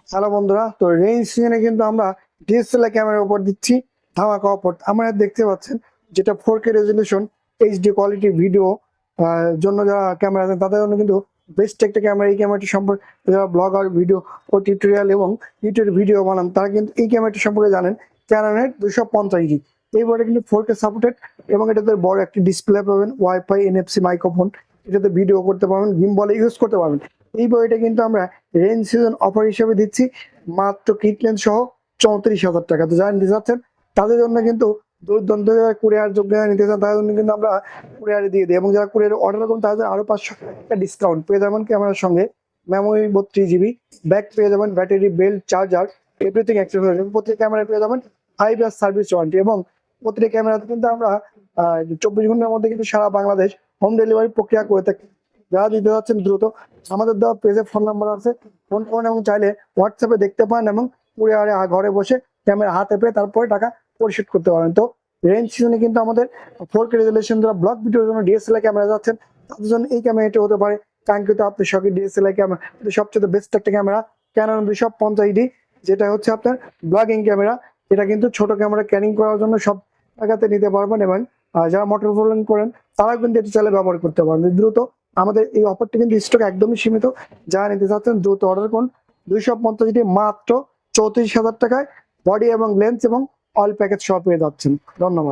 Hello বন্ধুরা, তো range সিজনে কিন্তু আমরা ডিএসএলআর ক্যামেরার উপর দিচ্ছি ধামাকা অফার। আমরা দেখতে পাচ্ছেন যেটা 4K resolution HD quality video জন্য যারা ক্যামেরা আছেন তাদের জন্য কিন্তু বেস্ট একটা ক্যামেরা। এই ক্যামেরাটি সম্পর্কে যারা ব্লগার ভিডিও ও টিউটোরিয়াল এবং ইউটিউব ভিডিও বানান তারা কিন্তু এই ক্যামেরাটি সম্পর্কে জানেন। ক্যাননের 250D এই বড় কিন্তু 4K সাপোর্টেড এবং এটাতে বড় একটি ডিসপ্লে পাবেন, ওয়াইফাই, NFC মাইক্রোফোন, এটাতে ভিডিও করতে পারবেন, গিম্বলে ইউজ করতে পারবেন। এই বইটা কিন্তু আমরা রেঞ্জ সিজন অফার হিসেবে দিচ্ছি মাত্র কিট লেন্স সহ 34,000 টাকা। তো যারা নিতে চাচ্ছেন তাদের জন্য কিন্তু দুর্দান্ত কুরিয়ার যোগ্য নিতে চান তাদের জন্য কিন্তু আমরা কুরিয়ারে দিয়ে দিই, এবং যারা কুরিয়ার অর্ডার করুন তাদের আরো 500 টাকা ডিসকাউন্ট পেয়ে যাবেন। ক্যামেরার সঙ্গে মেমোরি 32GB, ব্যাক পেয়ে যাবেন, battery, belt, charger, everything accessories. প্রত্যেক ক্যামেরায় পেয়ে যাবেন 5 ইয়ার সার্ভিস ওয়ারেন্টি, এবং প্রত্যেক ক্যামেরাতে কিন্তু আমরা 24 ঘন্টার মধ্যে কিন্তু সারা বাংলাদেশ হোম ডেলিভারি প্রক্রিয়া করে থাকি। যারা দিতে যাচ্ছেন দ্রুত আমাদের দেওয়া পেজে ফোন নাম্বার আছে, ফোন করেন এবং চাইলে হোয়াটসঅ্যাপে দেখতে পান এবং কুরিয়ারে ঘরে বসে ক্যামেরা হাতে পেয়ে তারপরে টাকা পরিশোধ করতে পারেন। তো রেঞ্জ সিজনে কিন্তু আমাদের 4K রেজলিউশন যারা ব্লগ ভিডিওর জন্য ডিএসএলআর ক্যামেরা যাচ্ছেন তাদের জন্য এই ক্যামেরাটি হতে পারে কাঙ্ক্ষিত আপনি শখের ডিএসএলআর ক্যামেরা। সবচেয়ে বেস্ট একটা ক্যামেরা ক্যানন 250D, যেটা হচ্ছে আপনার ব্লগিং ক্যামেরা। এটা কিন্তু ছোট ক্যামেরা ক্যারিং করার জন্য সব জায়গাতে নিতে পারবেন, এবং যারা মোটর ব্লগিং করেন তারা কিন্তু এটি চাইলে ব্যবহার করতে পারেন। দ্রুত আমাদের এই অফারটি কিন্তু স্টক একদমই সীমিত, যারা নিতে চাচ্ছেন দ্রুত অর্ডার করুন। 250D মাত্র 34,000 টাকায় বডি এবং লেন্স এবং অয়েল প্যাকেজ সহ পেয়ে যাচ্ছেন। ধন্যবাদ।